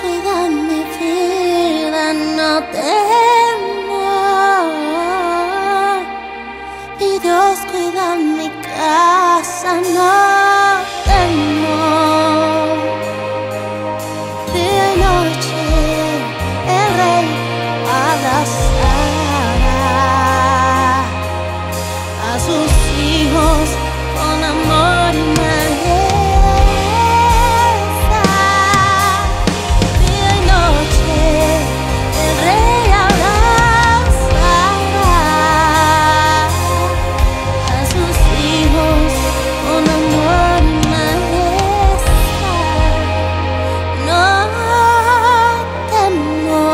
cuida mi vida, no temo. Mi Dios cuida mi casa, no temo. Día y noche el Rey abrazará a sus hijos con amor y majestad. Día y noche el Rey abrazará a sus hijos con amor y majestad. No temo.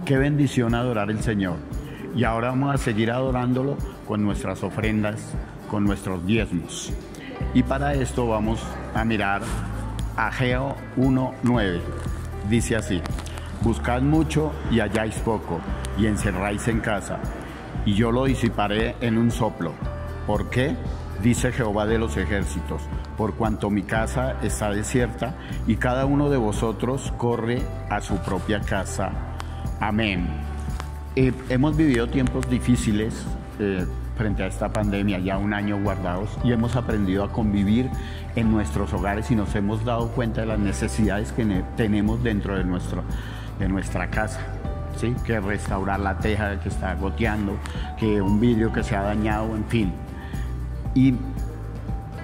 Qué bendición adorar al Señor. Y ahora vamos a seguir adorándolo con nuestras ofrendas, con nuestros diezmos. Y para esto vamos a mirar Ageo 1:9. Dice así: buscad mucho y halláis poco, y encerráis en casa, y yo lo disiparé en un soplo. ¿Por qué? Dice Jehová de los ejércitos: por cuanto mi casa está desierta, y cada uno de vosotros corre a su propia casa. Amén. Hemos vivido tiempos difíciles frente a esta pandemia, ya un año guardados, y hemos aprendido a convivir en nuestros hogares y nos hemos dado cuenta de las necesidades que tenemos dentro de nuestra casa, ¿sí? Que restaurar la teja que está goteando, que un vidrio que se ha dañado, en fin. Y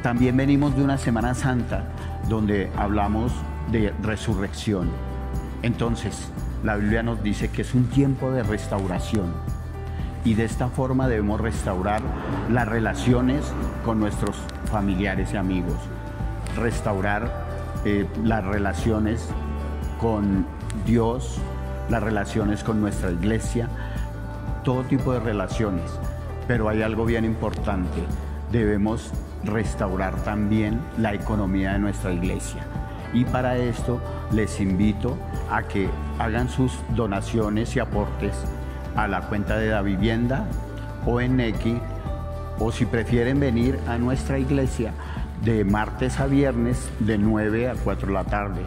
también venimos de una Semana Santa donde hablamos de resurrección. Entonces, la Biblia nos dice que es un tiempo de restauración y de esta forma debemos restaurar las relaciones con nuestros familiares y amigos, restaurar las relaciones con Dios, las relaciones con nuestra iglesia, todo tipo de relaciones. Pero hay algo bien importante: debemos restaurar también la economía de nuestra iglesia. Y para esto les invito a que hagan sus donaciones y aportes a la cuenta de Davivienda o en Nequi, o si prefieren venir a nuestra iglesia de martes a viernes de 9 a 4 de la tarde,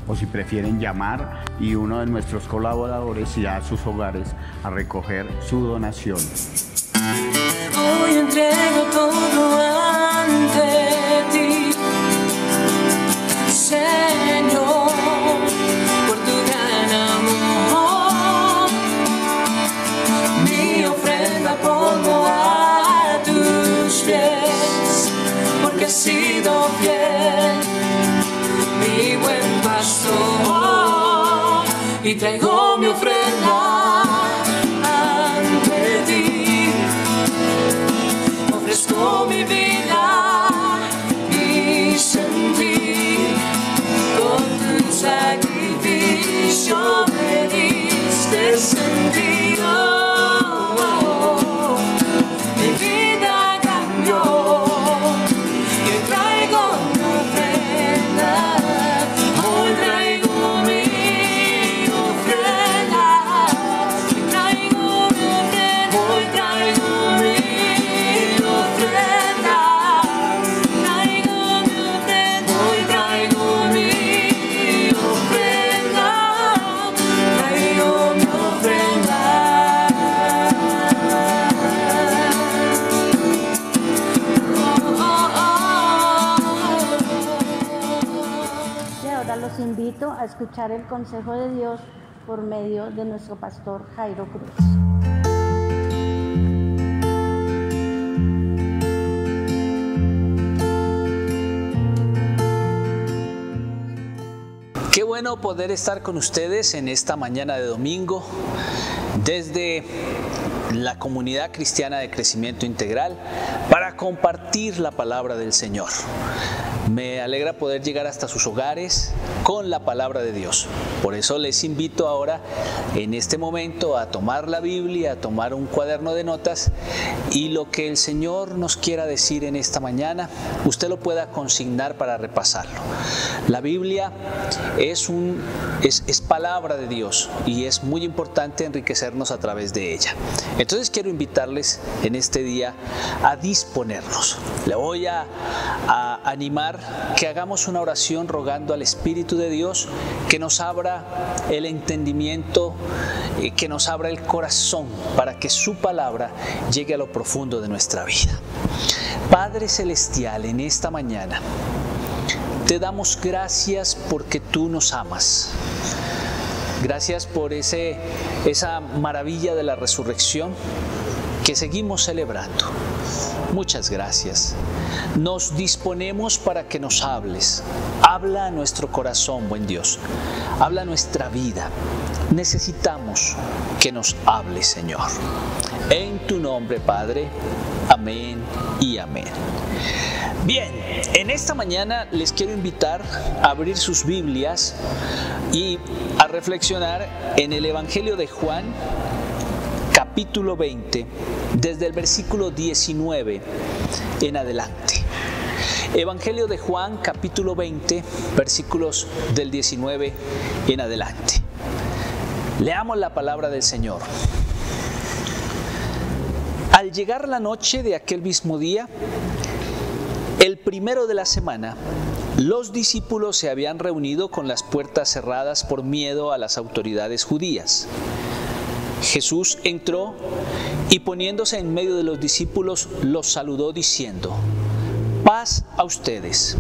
o si prefieren llamar y uno de nuestros colaboradores irá a sus hogares a recoger su donación. Hoy entrego todo ante ti, Señor, por tu gran amor. Mi ofrenda pongo a tus pies, porque has sido fiel, mi buen pastor. Y traigo mi ofrenda ante ti, ofrezco mi vida, mi sentir. Con tu sacrificio me diste sentido, mi vida cambió. Y hoy traigo mi ofrenda, hoy traigo mi ofrenda, hoy traigo mi ofrenda, hoy traigo mi ofrenda, traigo mi ofrenda, hoy traigo mi ofrenda, traigo mi ofrenda. Y ahora los invito a escuchar el consejo de Dios por medio de nuestro pastor Jairo Cruz. Qué bueno poder estar con ustedes en esta mañana de domingo desde la comunidad cristiana de crecimiento integral para compartir la palabra del Señor. Me alegra poder llegar hasta sus hogares, con la palabra de Dios. Por eso les invito ahora, en este momento, a tomar la Biblia, a tomar un cuaderno de notas y lo que el Señor nos quiera decir en esta mañana, usted lo pueda consignar para repasarlo. La Biblia es palabra de Dios y es muy importante enriquecernos a través de ella. Entonces quiero invitarles en este día a disponernos. Le voy a animar que hagamos una oración rogando al Espíritu de Dios que nos abra el entendimiento, que nos abra el corazón para que su palabra llegue a lo profundo de nuestra vida. Padre Celestial, en esta mañana te damos gracias porque tú nos amas. Gracias por esa maravilla de la resurrección que seguimos celebrando. Muchas gracias. Nos disponemos para que nos hables. Habla a nuestro corazón, buen Dios. Habla a nuestra vida. Necesitamos que nos hables, Señor. En tu nombre, Padre. Amén y amén. Bien, en esta mañana les quiero invitar a abrir sus Biblias y a reflexionar en el Evangelio de Juan, capítulo 20, desde el versículo 19 en adelante. Evangelio de Juan, capítulo 20, versículos del 19 en adelante. Leamos la palabra del Señor. Al llegar la noche de aquel mismo día, el primero de la semana, los discípulos se habían reunido con las puertas cerradas por miedo a las autoridades judías. Jesús entró y poniéndose en medio de los discípulos, los saludó diciendo: «Paz a ustedes».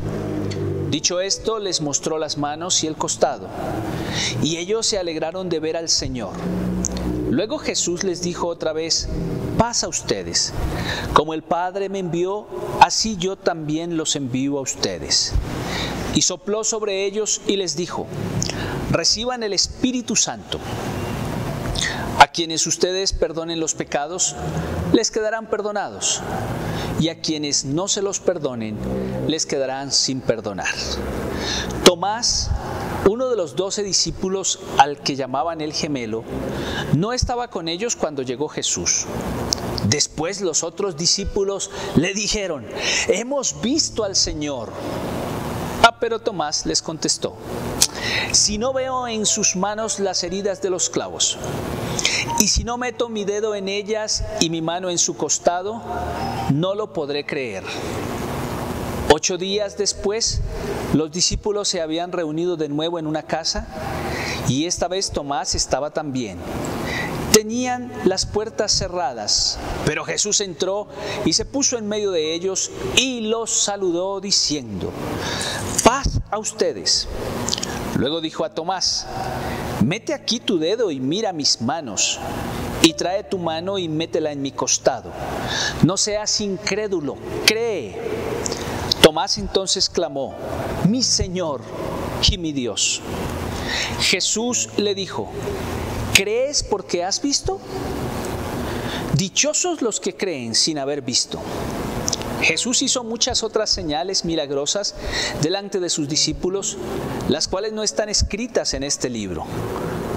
Dicho esto, les mostró las manos y el costado, y ellos se alegraron de ver al Señor. Luego Jesús les dijo otra vez: «Paz a ustedes. Como el Padre me envió, así yo también los envío a ustedes». Y sopló sobre ellos y les dijo: «Reciban el Espíritu Santo. A quienes ustedes perdonen los pecados, les quedarán perdonados, y a quienes no se los perdonen, les quedarán sin perdonar». Tomás, uno de los 12 discípulos al que llamaban el gemelo, no estaba con ellos cuando llegó Jesús. Después los otros discípulos le dijeron: «Hemos visto al Señor». Pero Tomás les contestó: «Si no veo en sus manos las heridas de los clavos, y si no meto mi dedo en ellas y mi mano en su costado, no lo podré creer». 8 días después, los discípulos se habían reunido de nuevo en una casa, y esta vez Tomás estaba también. Tenían las puertas cerradas, pero Jesús entró y se puso en medio de ellos y los saludó diciendo: «Paz a ustedes». Luego dijo a Tomás: «Mete aquí tu dedo y mira mis manos, y trae tu mano y métela en mi costado. No seas incrédulo, cree». Tomás entonces clamó: «Mi Señor y mi Dios». Jesús le dijo: «¿Crees porque has visto? Dichosos los que creen sin haber visto». Jesús hizo muchas otras señales milagrosas delante de sus discípulos, las cuales no están escritas en este libro.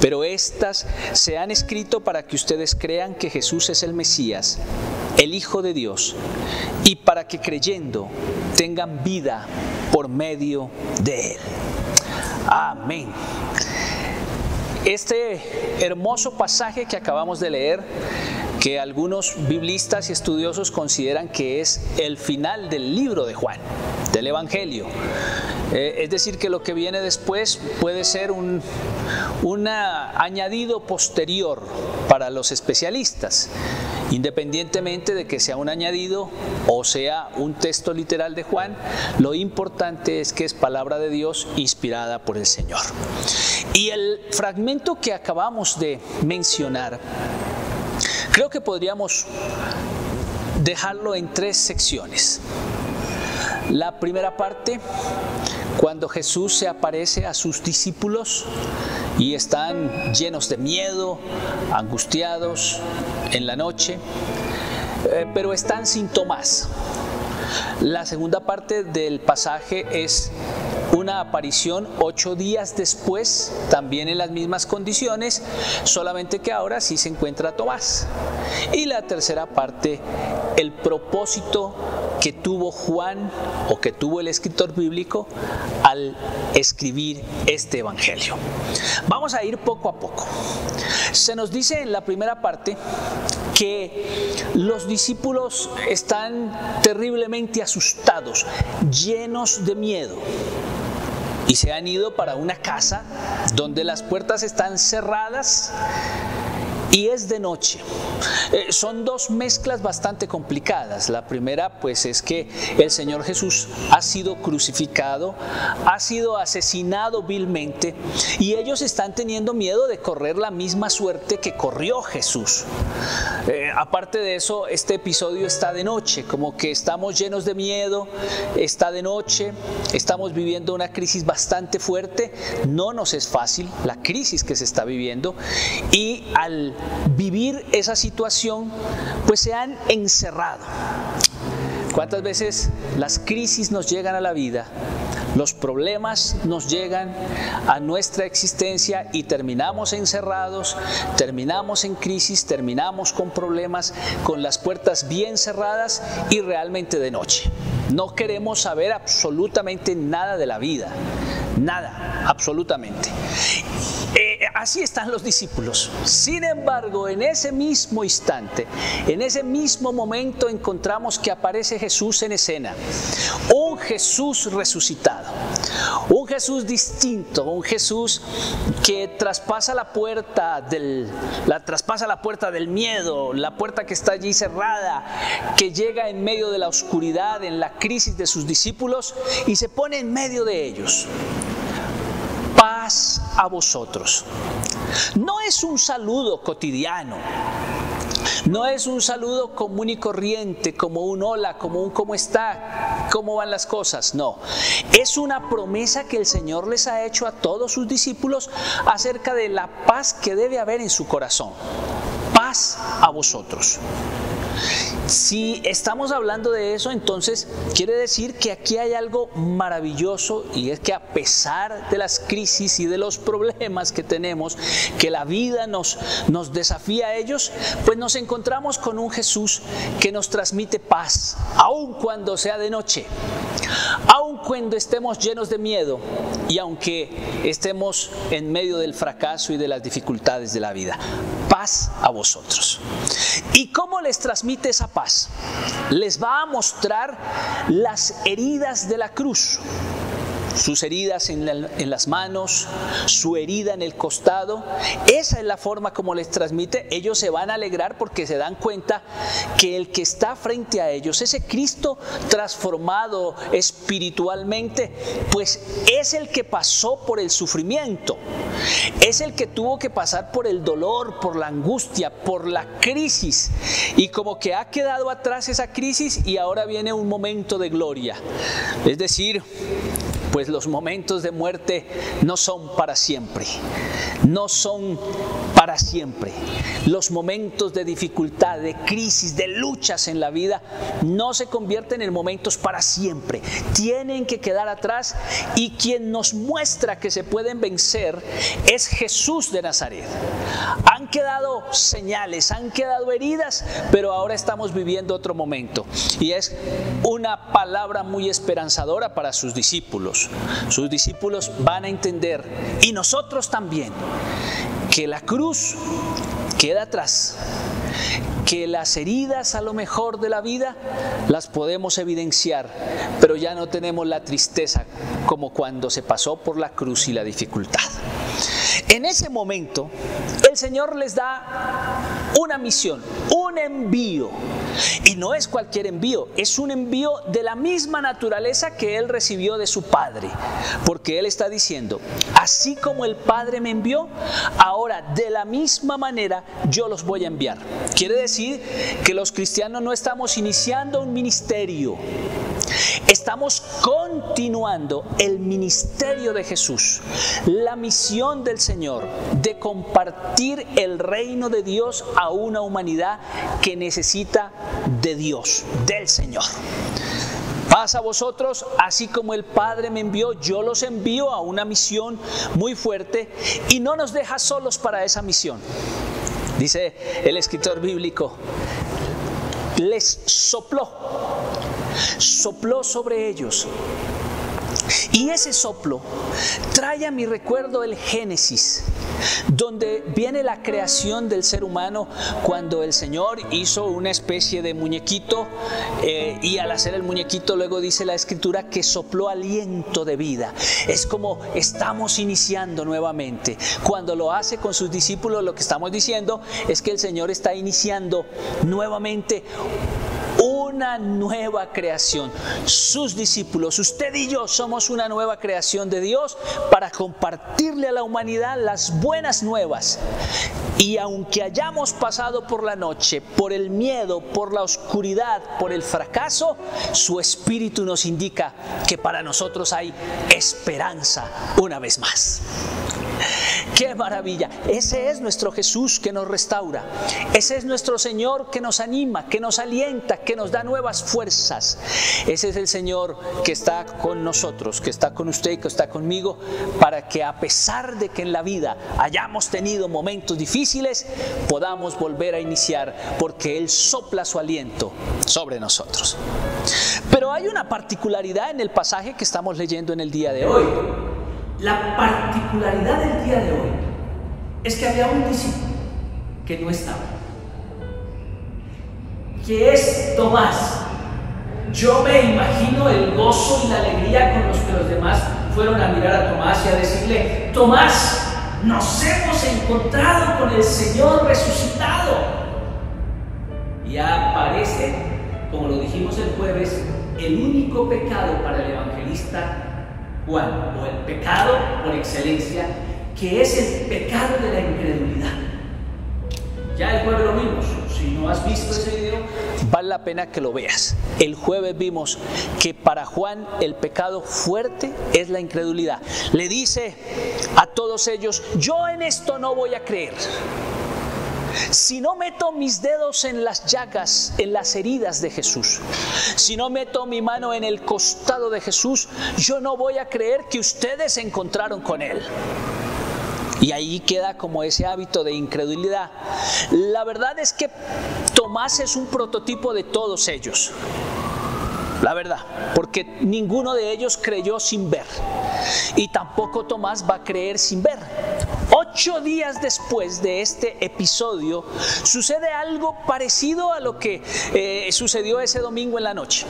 Pero estas se han escrito para que ustedes crean que Jesús es el Mesías, el Hijo de Dios, y para que creyendo tengan vida por medio de Él. Amén. Este hermoso pasaje que acabamos de leer, que algunos biblistas y estudiosos consideran que es el final del libro de Juan, del Evangelio. Es decir, que lo que viene después puede ser un añadido posterior para los especialistas, independientemente de que sea un añadido o sea un texto literal de Juan. Lo importante es que es palabra de Dios inspirada por el Señor. Y el fragmento que acabamos de mencionar, creo que podríamos dejarlo en 3 secciones. La primera parte, cuando Jesús se aparece a sus discípulos y están llenos de miedo, angustiados en la noche, pero están sin Tomás. La segunda parte del pasaje es una aparición 8 días después, también en las mismas condiciones, solamente que ahora sí se encuentra Tomás. Y la tercera parte, el propósito que tuvo Juan o que tuvo el escritor bíblico al escribir este evangelio. Vamos a ir poco a poco. Se nos dice en la primera parte que los discípulos están terriblemente asustados, llenos de miedo, y se han ido para una casa donde las puertas están cerradas y es de noche. Son dos mezclas bastante complicadas. La primera, pues, es que el Señor Jesús ha sido crucificado, ha sido asesinado vilmente, y ellos están teniendo miedo de correr la misma suerte que corrió Jesús. Aparte de eso, este episodio está de noche, como que estamos llenos de miedo, está de noche, estamos viviendo una crisis bastante fuerte, no nos es fácil la crisis que se está viviendo, y al vivir esa situación, pues se han encerrado. ¿Cuántas veces las crisis nos llegan a la vida? Los problemas nos llegan a nuestra existencia y terminamos encerrados, terminamos en crisis, terminamos con problemas, con las puertas bien cerradas y realmente de noche. No queremos saber absolutamente nada de la vida, nada, absolutamente. Así están los discípulos. Sin embargo, en ese mismo instante, en ese mismo momento, encontramos que aparece Jesús en escena. Un Jesús resucitado, un Jesús distinto, un Jesús que traspasa la puerta del miedo, la puerta que está allí cerrada, que llega en medio de la oscuridad, en la crisis de sus discípulos, y se pone en medio de ellos. Paz a vosotros. No es un saludo cotidiano, no es un saludo común y corriente, como un hola, como un cómo está, cómo van las cosas. No, es una promesa que el Señor les ha hecho a todos sus discípulos acerca de la paz que debe haber en su corazón. Paz a vosotros. Si estamos hablando de eso, entonces quiere decir que aquí hay algo maravilloso, y es que a pesar de las crisis y de los problemas que tenemos, que la vida nos desafía a ellos, pues nos encontramos con un Jesús que nos transmite paz, aun cuando sea de noche, aun cuando estemos llenos de miedo y aunque estemos en medio del fracaso y de las dificultades de la vida. Paz a vosotros. ¿Y cómo les transmite esa paz? Les va a mostrar las heridas de la cruz. Sus heridas en las manos, su herida en el costado. Esa es la forma como les transmite. Ellos se van a alegrar porque se dan cuenta que el que está frente a ellos, ese Cristo transformado espiritualmente, pues es el que pasó por el sufrimiento, es el que tuvo que pasar por el dolor, por la angustia, por la crisis, y como que ha quedado atrás esa crisis y ahora viene un momento de gloria. Es decir, pues los momentos de muerte no son para siempre, no son para siempre. Los momentos de dificultad, de crisis, de luchas en la vida no se convierten en momentos para siempre. Tienen que quedar atrás, y quien nos muestra que se pueden vencer es Jesús de Nazaret. Han quedado señales, han quedado heridas, pero ahora estamos viviendo otro momento, y es una palabra muy esperanzadora para sus discípulos. Sus discípulos van a entender, y nosotros también, que la cruz queda atrás, que las heridas a lo mejor de la vida las podemos evidenciar, pero ya no tenemos la tristeza como cuando se pasó por la cruz y la dificultad. En ese momento, el Señor les da una misión, un envío. Y no es cualquier envío, es un envío de la misma naturaleza que Él recibió de su Padre. Porque Él está diciendo, así como el Padre me envió, ahora de la misma manera yo los voy a enviar. Quiere decir que los cristianos no estamos iniciando un ministerio, estamos continuando el ministerio de Jesús, la misión del Señor de compartir el reino de Dios a una humanidad que necesita de Dios, del Señor. Paz a vosotros, así como el Padre me envió, yo los envío a una misión muy fuerte y no nos deja solos para esa misión. Dice el escritor bíblico, les sopló sobre ellos. Y ese soplo trae a mi recuerdo el Génesis, donde viene la creación del ser humano, cuando el Señor hizo una especie de muñequito y al hacer el muñequito luego dice la Escritura que sopló aliento de vida. Es como estamos iniciando nuevamente. Cuando lo hace con sus discípulos, lo que estamos diciendo es que el Señor está iniciando nuevamente una nueva creación. Sus discípulos, usted y yo, somos una nueva creación de Dios para compartirle a la humanidad las buenas nuevas. Y aunque hayamos pasado por la noche, por el miedo, por la oscuridad, por el fracaso, su Espíritu nos indica que para nosotros hay esperanza una vez más. ¡Qué maravilla! Ese es nuestro Jesús que nos restaura. Ese es nuestro Señor que nos anima, que nos alienta, que nos da nuevas fuerzas. Ese es el Señor que está con nosotros, que está con usted y que está conmigo, para que a pesar de que en la vida hayamos tenido momentos difíciles, podamos volver a iniciar, porque Él sopla su aliento sobre nosotros. Pero hay una particularidad en el pasaje que estamos leyendo en el día de hoy. La particularidad del día de hoy es que había un discípulo que no estaba, que es Tomás. Yo me imagino el gozo y la alegría con los que los demás fueron a mirar a Tomás y a decirle: Tomás, nos hemos encontrado con el Señor resucitado. Y aparece, como lo dijimos el jueves, el único pecado para el evangelista Juan, o el pecado por excelencia, que es el pecado de la incredulidad. Ya el jueves lo vimos. Si no has visto ese video, vale la pena que lo veas. El jueves vimos que para Juan el pecado fuerte es la incredulidad. Le dice a todos ellos: yo en esto no voy a creer. Si no meto mis dedos en las llagas, en las heridas de Jesús, si no meto mi mano en el costado de Jesús, yo no voy a creer que ustedes se encontraron con Él. Y ahí queda como ese hábito de incredulidad. La verdad es que Tomás es un prototipo de todos ellos. La verdad, porque ninguno de ellos creyó sin ver. Y tampoco Tomás va a creer sin ver. 8 días después de este episodio sucede algo parecido a lo que sucedió ese domingo en la noche.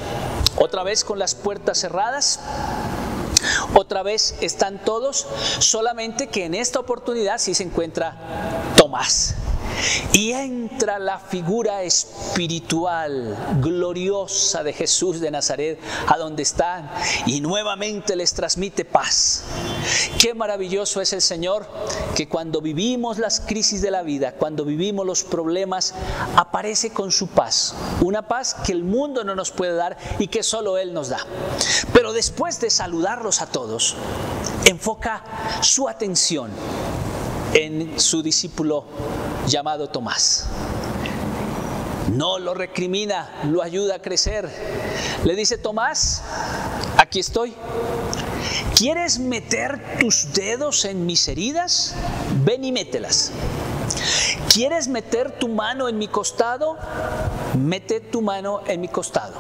Otra vez con las puertas cerradas. Otra vez están todos, solamente que en esta oportunidad sí se encuentra Tomás. Y entra la figura espiritual, gloriosa de Jesús de Nazaret a donde están y nuevamente les transmite paz. Qué maravilloso es el Señor, que cuando vivimos las crisis de la vida, cuando vivimos los problemas, aparece con su paz. Una paz que el mundo no nos puede dar y que solo Él nos da. Pero después de saludarlos a todos, enfoca su atención en su discípulo llamado Tomás. No lo recrimina, lo ayuda a crecer. Le dice: Tomás, aquí estoy. ¿Quieres meter tus dedos en mis heridas? Ven y mételas. ¿Quieres meter tu mano en mi costado? Mete tu mano en mi costado.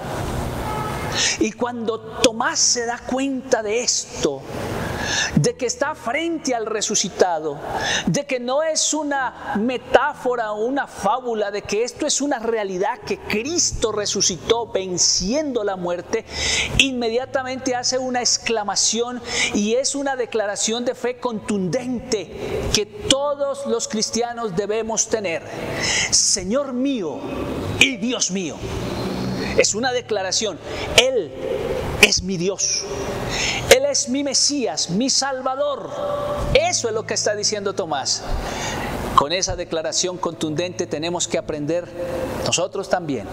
Y cuando Tomás se da cuenta de esto, de que está frente al resucitado, de que no es una metáfora o una fábula, de que esto es una realidad, que Cristo resucitó venciendo la muerte, inmediatamente hace una exclamación y es una declaración de fe contundente que todos los cristianos debemos tener: Señor mío y Dios mío. Es una declaración. Él es mi Dios. Él es mi Mesías, mi Salvador. Eso es lo que está diciendo Tomás. Con esa declaración contundente tenemos que aprender nosotros también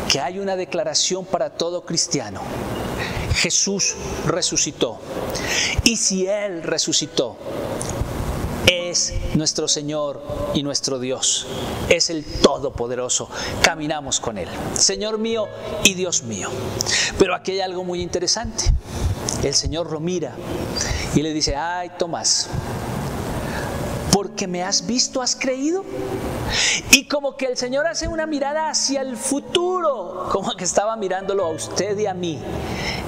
que hay una declaración para todo cristiano. Jesús resucitó. Y si Él resucitó, es nuestro Señor y nuestro Dios. Es el Todopoderoso. Caminamos con Él. Señor mío y Dios mío. Pero aquí hay algo muy interesante. El Señor lo mira y le dice: ay, Tomás, porque me has visto, has creído. Y como que el Señor hace una mirada hacia el futuro, como que estaba mirándolo a usted y a mí,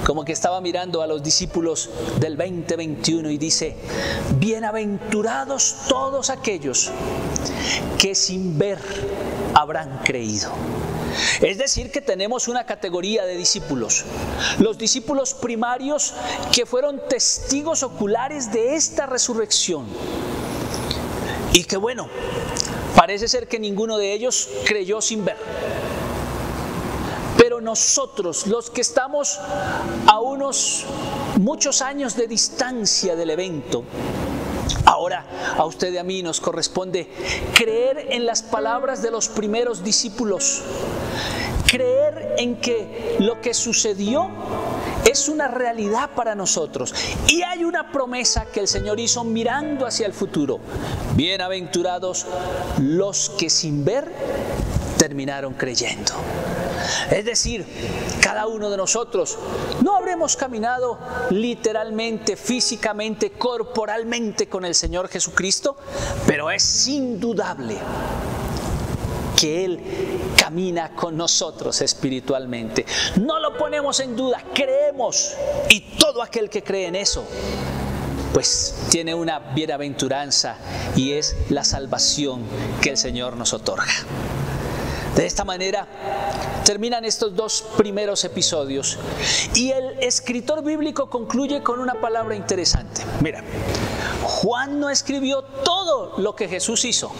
como que estaba mirando a los discípulos del 2021 y dice: bienaventurados todos aquellos que sin ver habrán creído. Es decir, que tenemos una categoría de discípulos. Los discípulos primarios que fueron testigos oculares de esta resurrección. Y que bueno, parece ser que ninguno de ellos creyó sin ver. Pero nosotros, los que estamos a unos muchos años de distancia del evento, ahora a usted y a mí nos corresponde creer en las palabras de los primeros discípulos, creer en que lo que sucedió es una realidad para nosotros. Y hay una promesa que el Señor hizo mirando hacia el futuro: bienaventurados los que sin ver terminaron creyendo. Es decir, cada uno de nosotros no habremos caminado literalmente, físicamente, corporalmente con el Señor Jesucristo, pero es indudable que Él camina con nosotros espiritualmente. No lo ponemos en duda, creemos, y todo aquel que cree en eso, pues tiene una bienaventuranza, y es la salvación que el Señor nos otorga. De esta manera terminan estos dos primeros episodios y el escritor bíblico concluye con una palabra interesante. Mira, Juan no escribió todo lo que Jesús hizo.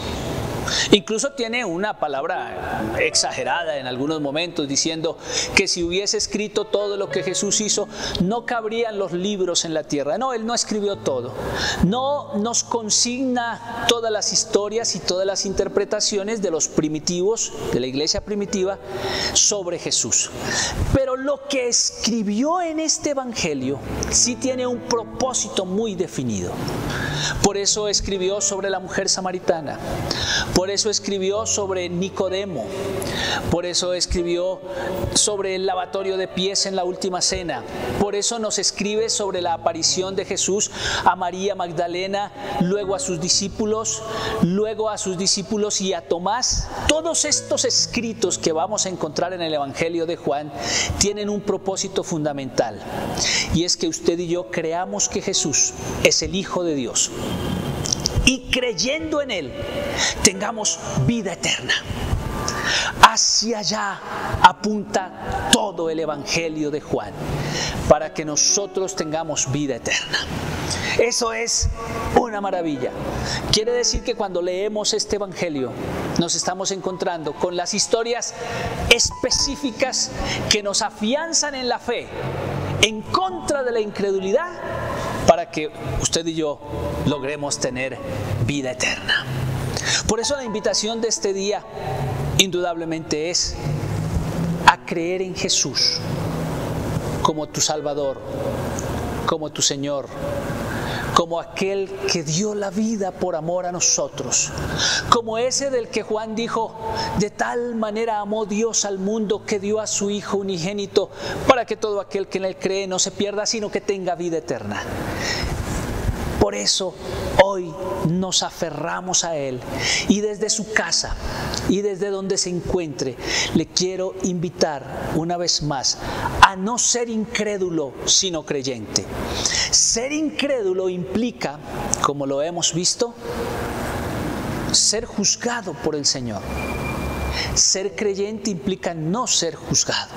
Incluso tiene una palabra exagerada en algunos momentos, diciendo que si hubiese escrito todo lo que Jesús hizo, no cabrían los libros en la tierra. No, Él no escribió todo. No nos consigna todas las historias y todas las interpretaciones de los primitivos, de la iglesia primitiva, sobre Jesús. Pero lo que escribió en este evangelio sí tiene un propósito muy definido. Por eso escribió sobre la mujer samaritana. Por eso escribió sobre Nicodemo. Por eso escribió sobre el lavatorio de pies en la última cena. Por eso nos escribe sobre la aparición de Jesús a María Magdalena, luego a sus discípulos y a Tomás. Todos estos escritos que vamos a encontrar en el Evangelio de Juan tienen un propósito fundamental, y es que usted y yo creamos que Jesús es el Hijo de Dios, y creyendo en Él tengamos vida eterna. Hacia allá apunta todo el Evangelio de Juan, para que nosotros tengamos vida eterna. Eso es una maravilla. Quiere decir que cuando leemos este Evangelio nos estamos encontrando con las historias específicas que nos afianzan en la fe, en contra de la incredulidad, para que usted y yo logremos tener vida eterna. Por eso la invitación de este día indudablemente es a creer en Jesús como tu Salvador, como tu Señor, como aquel que dio la vida por amor a nosotros, como ese del que Juan dijo: de tal manera amó Dios al mundo que dio a su Hijo unigénito, para que todo aquel que en Él cree no se pierda, sino que tenga vida eterna. Por eso hoy nos aferramos a Él, y desde su casa y desde donde se encuentre le quiero invitar una vez más a no ser incrédulo sino creyente. Ser incrédulo implica, como lo hemos visto, ser juzgado por el Señor. Ser creyente implica no ser juzgado.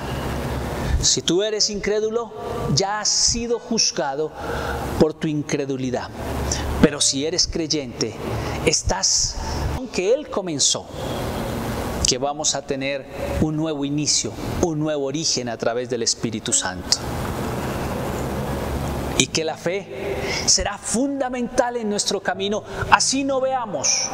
Si tú eres incrédulo, ya has sido juzgado por tu incredulidad. Pero si eres creyente, estás, aunque Él comenzó, que vamos a tener un nuevo inicio, un nuevo origen a través del Espíritu Santo. Y que la fe será fundamental en nuestro camino, así no veamos